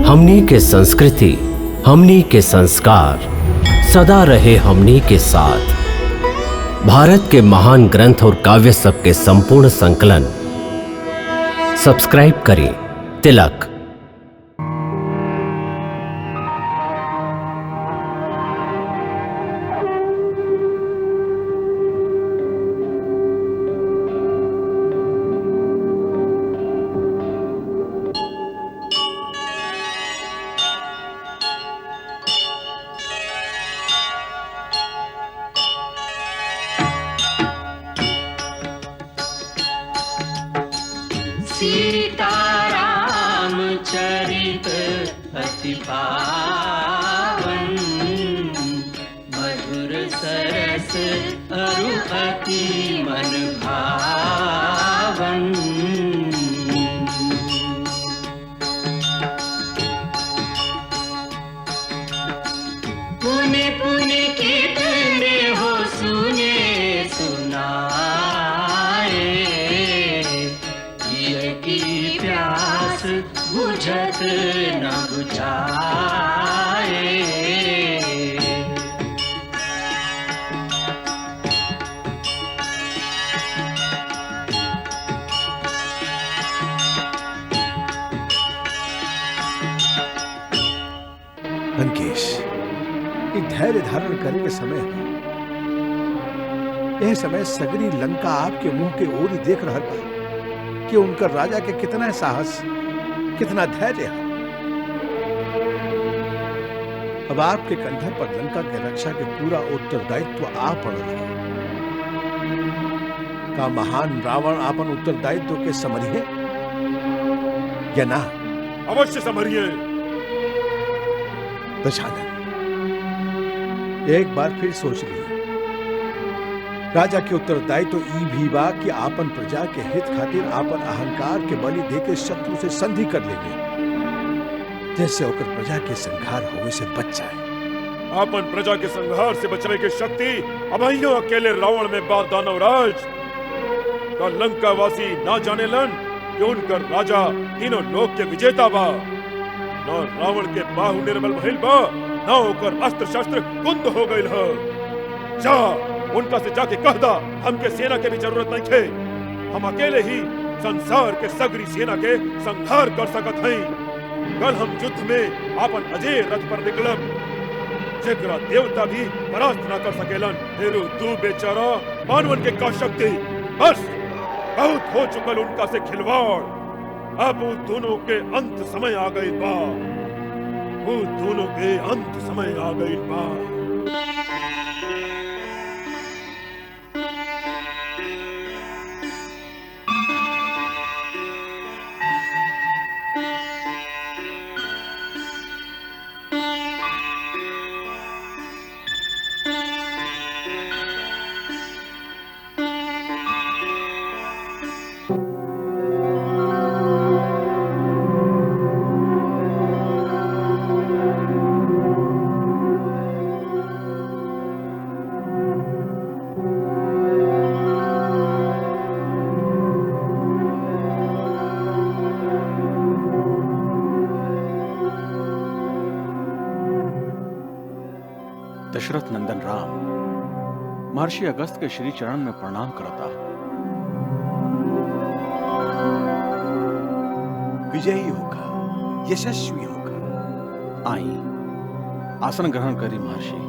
हमनी के संस्कृति, हमनी के संस्कार सदा रहे हमनी के साथ। भारत के महान ग्रंथ और काव्य सब के संपूर्ण संकलन सब्सक्राइब करें तिलक। सीताराम चरित अति पावन, मधुर सरस अरु अति मन भावन। पुने पुने कितने हो सुने सुनाए, की प्यास बुझत न बुझाए। लंकेश, ये धैर्य धारण करने के समय है। यह समय सगरी लंका आपके मुंह के ओर ही देख रहा था कि उनका राजा के कितना साहस, कितना धैर्य है। अब आपके कंधे पर लंका के रक्षा के पूरा उत्तरदायित्व आ पड़ रहा है। का महान रावण आपन उत्तरदायित्व के समझिए या ना? अवश्य समझिए। दशानन, एक बार फिर सोच लीजिए। राजा के उत्तरदायित्व तो ई भी बा कि आपन प्रजा के हित खातिर आपन अहंकार के बलि देके शत्रु से संधि कर लेंगे, जैसे होकर प्रजा के संहार होने से बच जाए। आपन प्रजा के संहार से बचने की शक्ति अभइयो अकेले रावण में बात दानवराज। का लंका वासी ना जाने लन कि उनकर राजा तीनों लोक के विजेता बा। न रावण के बाहु निर्बल भइल बा, न होकर अस्त्र शस्त्र कुंद हो गइल ह। जा उनका से जाके कह दा, हमके सेना के भी जरूरत नहीं थे। हम अकेले ही संसार के सगरी सेना के संहार कर सकत हई। कल हम युद्ध में आपन अजय रथ पर निकलब, जेकरा देवता भी परास्त न कर सकेलन। हेरो तू बेचारा मानवन के का शक्ति, बस बहुत हो चुकल उनका से खिलवाड़। अब उन दोनों के अंत समय आ गई बा, वो दोनों के अंत समय आ गई बा। दशरथ नंदन राम महर्षि अगस्त के श्री चरण में प्रणाम करता। विजयी होगा, यशस्वी होगा। आई आसन ग्रहण करी महर्षि।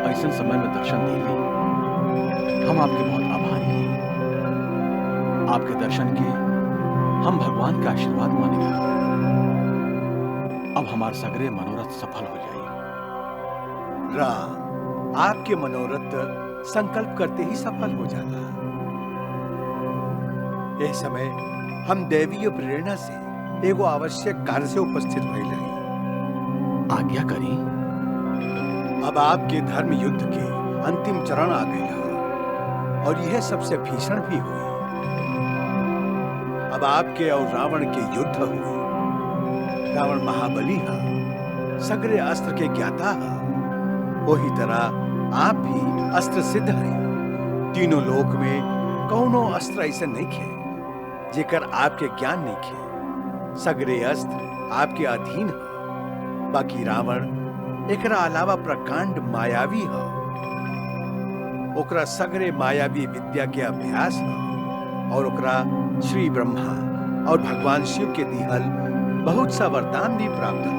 ऐसे समय में दर्शन देंगे, हम आपके बहुत आभारी हैं। आपके दर्शन के हम भगवान का आशीर्वाद मानेंगे। अब हमारे सगरे मनोरथ सफल हो जाए। राम, आपके मनोरथ संकल्प करते ही सफल हो जाता। यह समय हम दैवीय प्रेरणा से एगो आवश्यक कार्य से उपस्थित भइल हई। आज्ञा करी। अब आपके धर्म युद्ध के अंतिम चरण आ गए हैं और यह सबसे भीषण भी हुई। अब आपके और रावण के युद्ध हुए। रावण महाबली है, सगरे अस्त्र के ज्ञाता है। वही तरह आप भी अस्त्र सिद्ध हैं। तीनों लोक में कौनो अस्त्र ऐसे नहीं खे जेकर आपके ज्ञान नहीं खे। सगरे अस्त्र आपके अधीन है। बाकी रावण एकरा अलावा प्रकांड मायावी है। ओकरा सगरे मायावी विद्या के अभ्यास है और ओकरा श्री ब्रह्मा और भगवान शिव के दिहल बहुत सा वरदान भी प्राप्त है।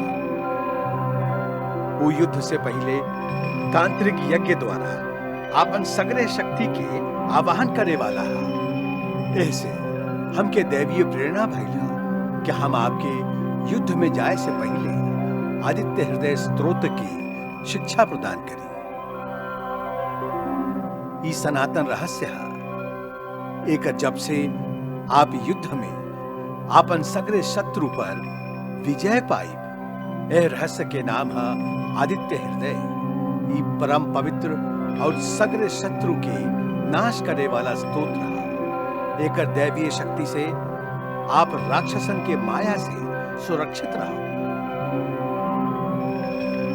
वो युद्ध से पहले तांत्रिक यज्ञ द्वारा आपन सगरे शक्ति के आवाहन करे वाला है। ऐसे हमके दैवीय प्रेरणा भइल कि हम आपके युद्ध में जाए से पहले आदित्य हृदय स्तोत्र की शिक्षा प्रदान करी। ये सनातन रहस्य है। एक जब से आप युद्ध में आपन सगरे शत्रु पर विजय पाई, यह रहस्य के नाम है आदित्य हृदय। ये परम पवित्र और सगरे शत्रु के नाश करे वाला स्तोत्र है। एक दैवीय शक्ति से आप राक्षसन के माया से सुरक्षित रहो।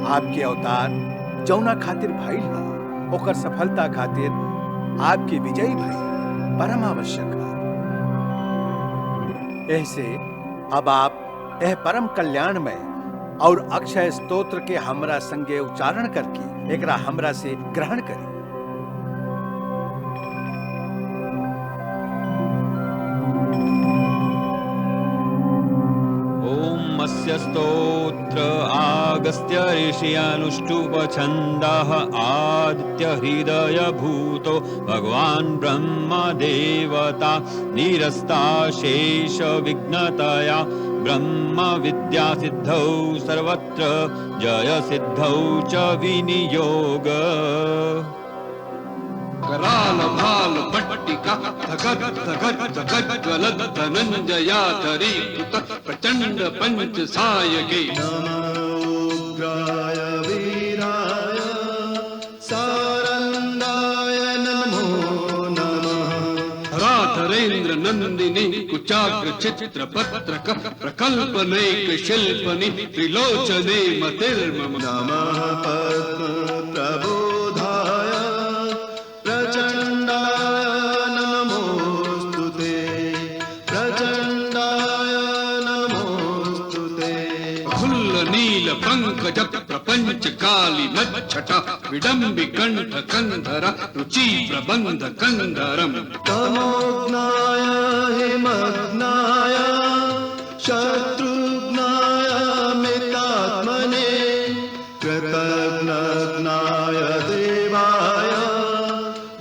आपके अवतार जौना खातिर भइल है, ओकर सफलता खातिर आपके विजयी भई परम आवश्यक है। ऐसे अब आप यह परम कल्याण में और अक्षय स्तोत्र के हमरा संगे उच्चारण करके एकरा हमरा से ग्रहण करी। ओम अस्य स्तोत्र आगस्त्य ऋषि अनुष्टुप छन्दः आदित्य हृदय भूतो भगवान ब्रह्म देवता निरस्ता शेष विघ्नतया ब्रह्म विद्या सिद्धौ सर्वत्र जय सिद्धौ च विनियोग। कराल भाल पट्टिका धगत धगत धगत ज्वलत धनंजया तरीकृत प्रचंड पंच सायके। उग्राय वीराय सारंगाय नमो नमः। राधरेन्द्र नंदिनी कुचाग्र चित्र पत्रक प्रकल्पनेक शिल्पनि त्रिलोचने मतिर्मम। नमः पद्म प्रबोधाय प्रचंडाय नमोस्तुते। प्रचंडाय नमोस्तुते। फुल्ल नील पंकज प्रपंच काली नच्छटा विडंबि कंठ कंधर रुचि प्रबंध कंधरम। तमोघ्नाय हिमग्नाय शत्रुघ्नाय मितात्मने कृतघ्नाय देवाय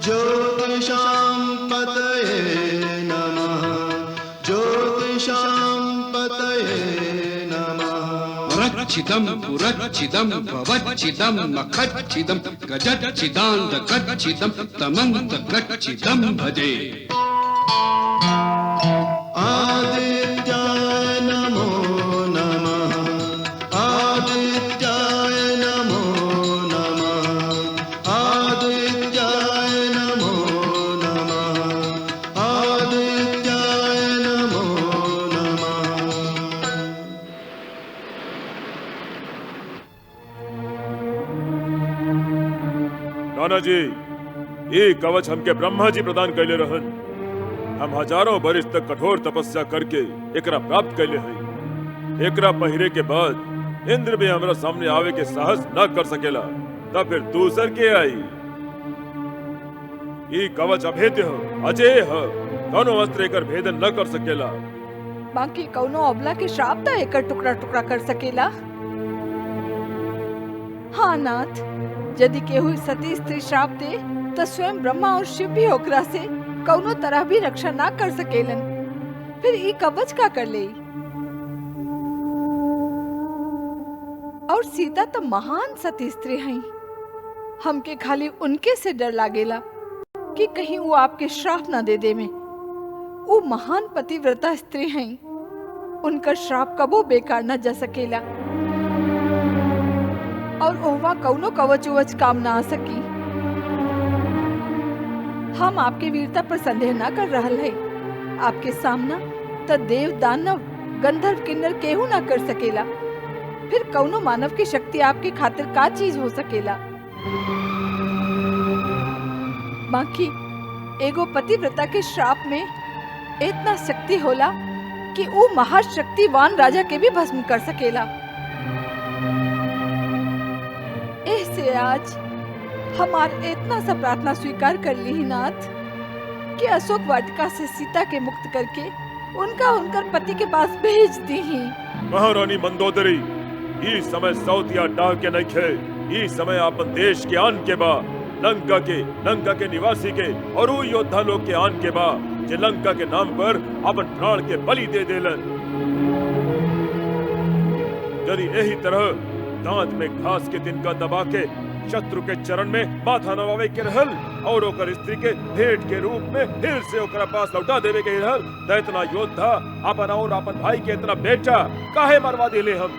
ज्योतिषां पतये नमः। ज्योतिषां पतये नमः। रक्षितं पुरक्षितं भवच्छितं मखच्छितं गजच्छिदान्त कच्छितं तमन्त कच्छितं भजे। आदित्याय नमो नमः। आदित्याय नमो नमः। आदित्याय नमो नमः। आदित्याय नमो नमः। नाना जी, ये कवच हमके ब्रह्मा जी प्रदान कैले रहन। हम हजारों बरिस तक कठोर तपस्या करके एकरा प्राप्त कैले हैं। एकरा पहिरे के बाद इंद्र भी हमरा सामने आवे के साहस न कर सकेला, तब फिर दूसर के आई। ये कवच अभेद्य है, अजेय है, कौनो अस्त्र एकर भेदन न कर सकेला। बाकी कौनो अबला के श्राप त एकर टुकड़ा टुकड़ा कर सकेला। हाँ नाथ, यदि केहू सती स्त्री श्राप दे तो स्वयं ब्रह्मा और शिव भी ओकरा से कौनो तरह भी रक्षा ना कर सकेलन। फिर ई कवच का कर ले। और सीता तो महान सती स्त्री हैं। हमके खाली उनके से डर लागेला कि कहीं वो आपके श्राप ना दे दे में। वो महान पतिव्रता स्त्री हैं, उनका श्राप कबो बेकार न जा सकेला और ओहवा कौनो कवच उवच काम ना आ सकी। हम आपके वीरता पर संदेह ना कर रहल है। आपके सामना त देव दानव गंधर्व किन्नर केहू ना कर सकेला, फिर कौनो मानव की शक्ति आपके खातिर का चीज हो सकेला। बाकी एगो पतिव्रता के श्राप में इतना शक्ति होला कि वो महाशक्तिवान राजा के भी भस्म कर सकेला। ऐसे आज हमार इतना सा प्रार्थना स्वीकार कर ली ही नाथ कि अशोक वाटिका से सीता के मुक्त करके उनका उनकर पति के पास भेज दी ही। महारानी मंदोदरी, ई समय सौतिया डाह के नहीं खे, ई समय अपन देश के आन के बा, लंका के निवासी के और वो योद्धा लोग के आन के बा जे लंका के नाम पर अपन प्राण के बलि दे देलन। यदि यही तरह दांत में घास के तिनका दबा के शत्रु के चरण में माथा नवावे के रहल और ओकर स्त्री के भेंट के रूप में फिर से ओकरा पास लौटा देवे के रहल, त इतना योद्धा अपन और अपन भाई के इतना बेटा काहे मरवा देले हम।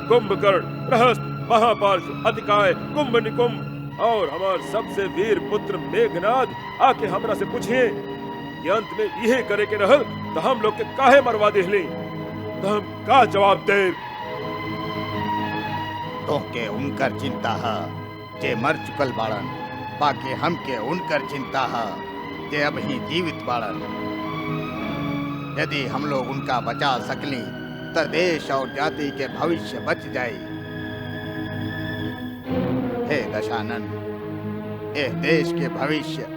कुंभकर्ण, रहस्य, महापार्श, अतिकाय, कुंभ निकुंभ और हमार सबसे वीर पुत्र मेघनाद आके हमरा से पूछिए कि अंत में यही करे के रहल तो हम लोग के काहे मरवा देले, तो हम का जवाब दे। तो के उनकर चिंता है जे मर चुकल बाड़न, बाकी हमके उनकर चिंता है जे अब ही जीवित बाड़न। यदि हम लोग उनका बचा सकली तो देश और जाति के भविष्य बच जाए। हे दशानन, एह देश के भविष्य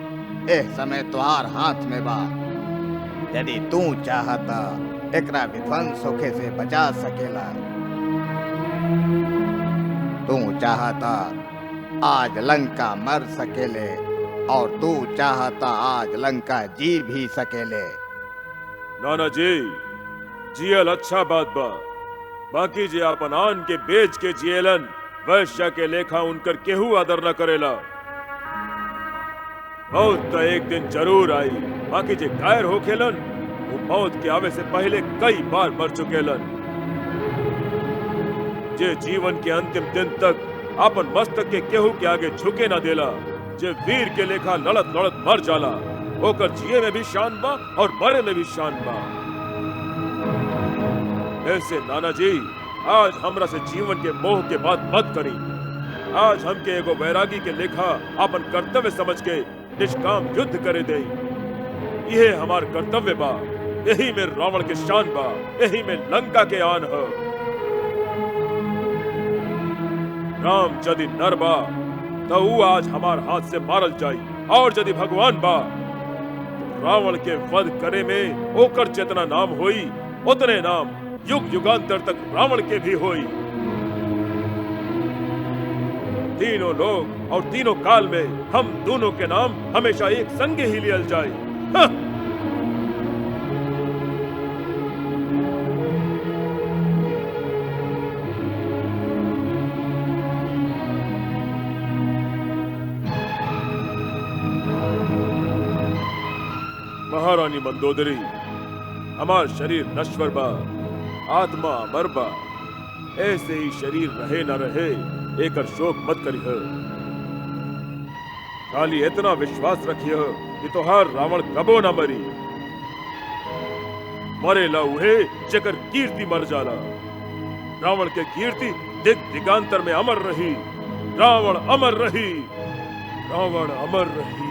एह समय तुहार हाथ में बा। यदि तू चाहता एकरा विध्वंस होखे से बचा सकेला, तू चाहता आज लंका मर सकेले और तू चाहता आज लंका जी भी सकेले। नाना जी, जियल अच्छा बात बा, बाकी जे अपन आन के बेच के जियलन वैश्या के लेखा उनकर केहू आदर न करेला। मौत तो एक दिन जरूर आई, बाकी जे कायर हो खेलन वो मौत के आवे से पहले कई बार मर चुकेलन। जे जीवन के अंतिम दिन तक अपन मस्तक के केहू के आगे झुके न देला, जे वीर के लेखा लड़त लड़त मर जाला, ओकर जिये में भी शान बा और मरे में भी शान बा। ऐसे नाना जी, आज हमरा से जीवन के मोह के बात मत करी। आज हमके एगो वैरागी के लेखा अपन कर्तव्य समझ के निष्काम युद्ध करे दे। यह हमार कर्तव्य बा, यही में रावण के शान बा, यही में लंका के आन है। राम यदि नर बा तो वो आज हमार हाथ से मारल जाई, और यदि भगवान बा तो रावण के वध करे में ओकर जितना नाम होई उतने नाम युग युगांतर तक रावण के भी होई। तीनों लोग और तीनों काल में हम दोनों के नाम हमेशा एक संग ही लियल जाए। हाँ। महारानी मंदोदरी, हमार शरीर नश्वर बा, आत्मा अमर बा। ऐसे ही शरीर रहे न रहे एकर शोक मत करिह। खाली इतना विश्वास रखिए कि तोहार रावण कबो न मरी। मरेला उहे जेकर कीर्ति मर जाला। रावण के कीर्ति दिग दिगांतर में अमर रही। रावण अमर रही, रावण अमर रही।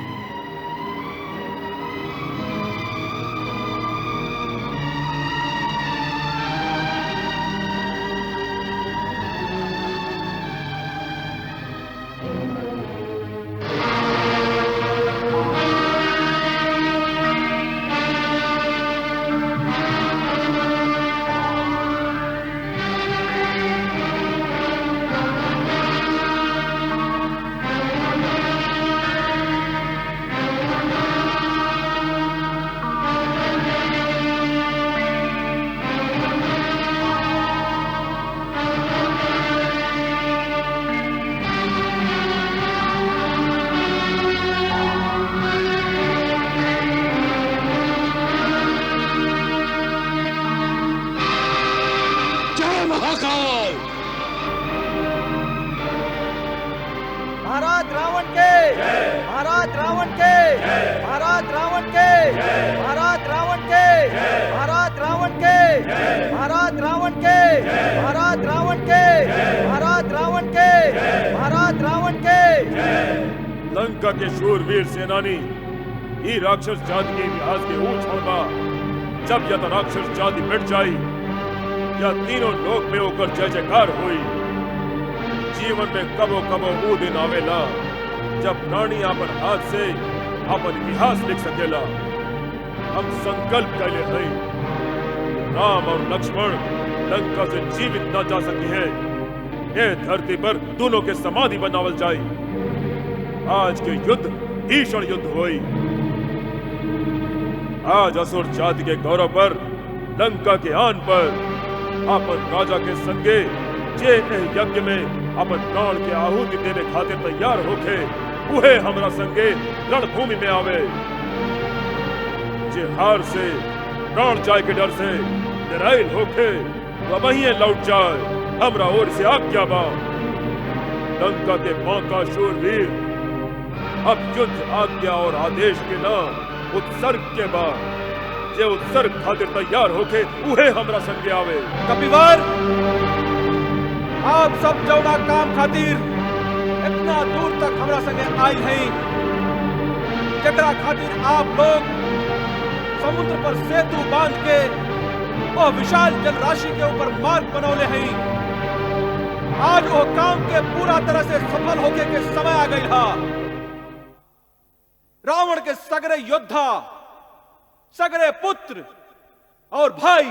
लंका के शूरवीर सेनानी ई राक्षस जाति के इतिहास के ऊंच होगा। जब यह राक्षस जाति मिट जाई या तीनों लोक में होकर जय जयकार हुई। जीवन में कबो कबो वो दिन आवेला जब प्राणी अपन हाथ से अपन इतिहास लिख सकेला। हम संकल्प कैले हैं राम और लक्ष्मण लंका से जीवित न जा सकी है। ये धरती पर दोनों के समाधि बनावल जाए। आज के युद्ध भीषण युद्ध हुई। आज असुर जाति के गौरव पर लंका के आन पर अपन राजा के संगे जे यज्ञ में अपन प्राण के आहुति देने खातिर तैयार होके उहे हमरा संगे रणभूमि में आवे। जे हार से प्राण जाए के डर से निराइल होके वह वहीं लौट जाए। हमरा ओर से आज्ञा बा। लंका के बांका शूरवीर अब युद्ध आज्ञा और आदेश के नाम उत्सर्ग के बाद जे उत्सर्ग खातिर तैयार होके उहे हमरा संगे आवे। कपिवर, आप सब जौना काम खातिर इतना दूर तक हमरा संगे आई हैं, जकरा खातिर आप लोग समुद्र पर सेतु बांध के वह विशाल जलराशि के ऊपर मार्ग बनौले हैं, आज वो काम के पूरा तरह से सफल होके के समय आ गई हा। रावण के सगरे योद्धा, सगरे पुत्र और भाई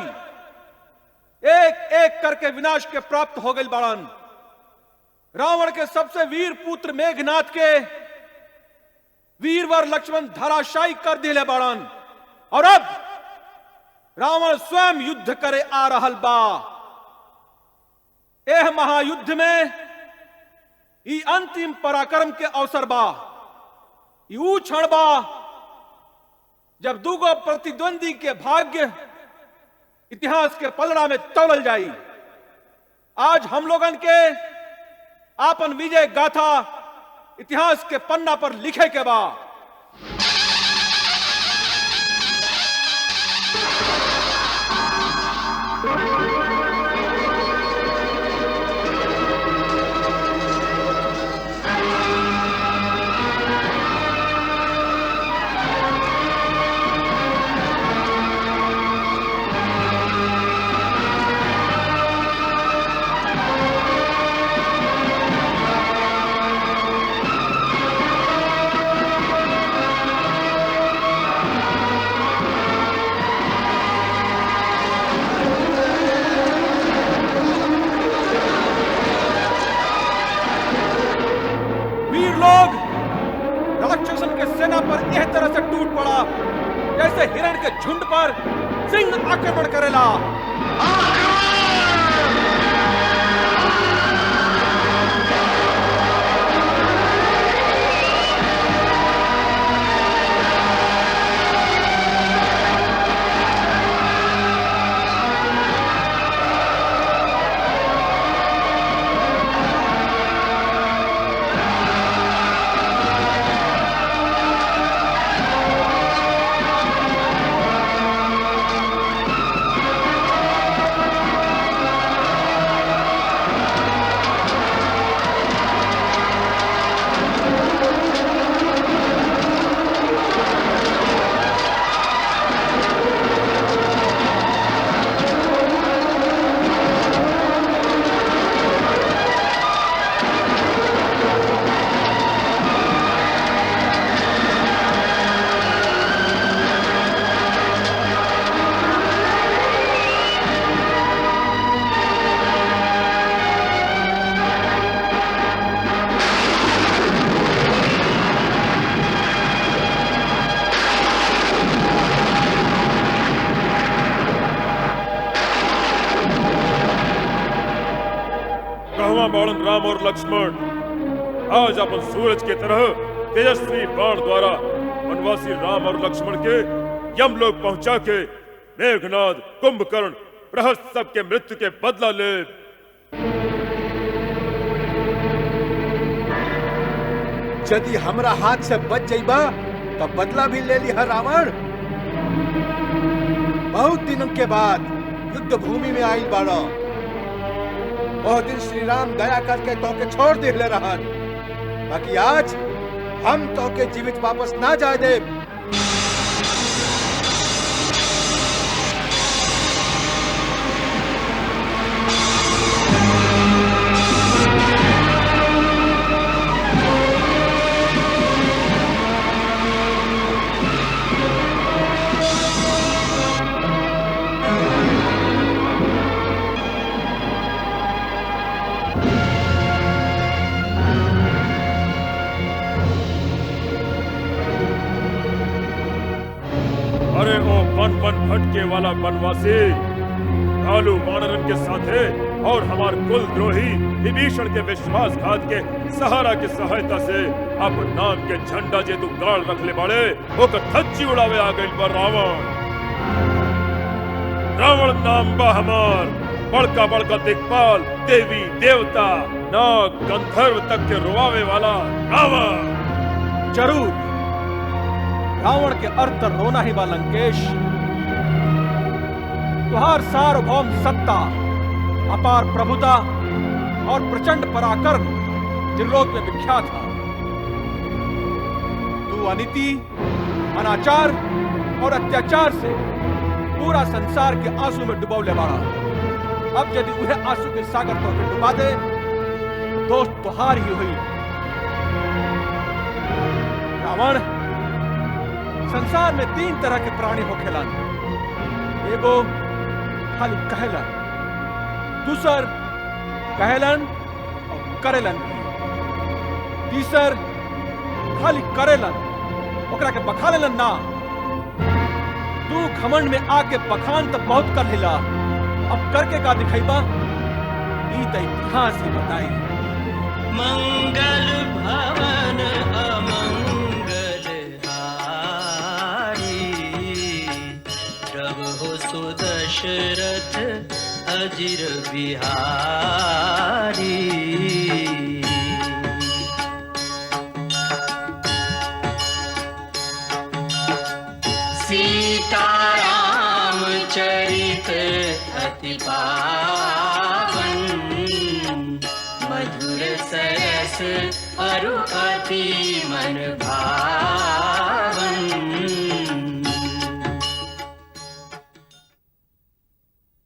एक एक करके विनाश के प्राप्त हो गए बाड़न। रावण के सबसे वीर पुत्र मेघनाथ के वीरवर लक्ष्मण धराशायी कर दिले बाड़न और अब रावण स्वयं युद्ध करे आ रहल बा। एह महायुद्ध में ई अंतिम पराक्रम के अवसर बा। यू क्षण बा जब दूगो प्रतिद्वंदी के भाग्य इतिहास के पलड़ा में तौलल जाई। आज हम लोगन के आपन विजय गाथा इतिहास के पन्ना पर लिखे के बा। जैसे हिरण के झुंड पर सिंह आक्रमण करेला। बाणन राम और लक्ष्मण आज अपन सूरज के तरह तेजस्वी बाण द्वारा वनवासी राम और लक्ष्मण के यमलोक पहुंचा के मेघनाद, कुंभकर्ण, बृहस्पति सब के मृत्यु के बदला ले। यदि हमरा हाथ से बच जाइबा तब बदला भी ले लिया रावण। बहुत दिनों के बाद युद्ध भूमि में आइल बाड़ा। बहुत दिन श्री राम दया करके तो के छोड़ दे ले रहन, बाकी आज हम तो के जीवित वापस ना जाए दे। अरे ओ वन वन भटके वाला वनवासी कालू वानरन के साथे और हमार कुल द्रोही विभीषण के विश्वासघात के सहारा के सहायता से अब नाम के झंडा जे तू गाड़ रख ले बाड़े ओकर धज्जी उड़ावे आ गइल बा रावण। रावण नाम बा हमार, बड़का बड़का दिक्पाल, देवी देवता, नाग गंधर्व तक के रोवावे वाला रावण। जरूर रावण के अर्थ रोना ही बा लंकेश। तुहार सार्वभौम सत्ता, अपार प्रभुता और प्रचंड पराक्रम त्रिलोक में विख्यात था। तू अनीति, अनाचार और अत्याचार से पूरा संसार के आंसू में डुबौले बाड़ा। अब यदि उन्हें आंसू के सागर तो डुबा दे, दोष तुहार ही हुई। रावण, संसार में 3 तरह के प्राणी होखेलन। एगो खाली कहेलन, दूसर कहेलन और करेलन, तीसर खाली करेलन ओकरा के बखालेलन ना। तू घमंड में आके बखान तो बहुत कर हिला, अब करके का दिखाईबा ई तो इतिहास ही बताई। मंगल भवन हो सुदशरथ अजिर बिहारी। सीताराम चरित अति पावन, मधुर सरस अरु अति मन भावन।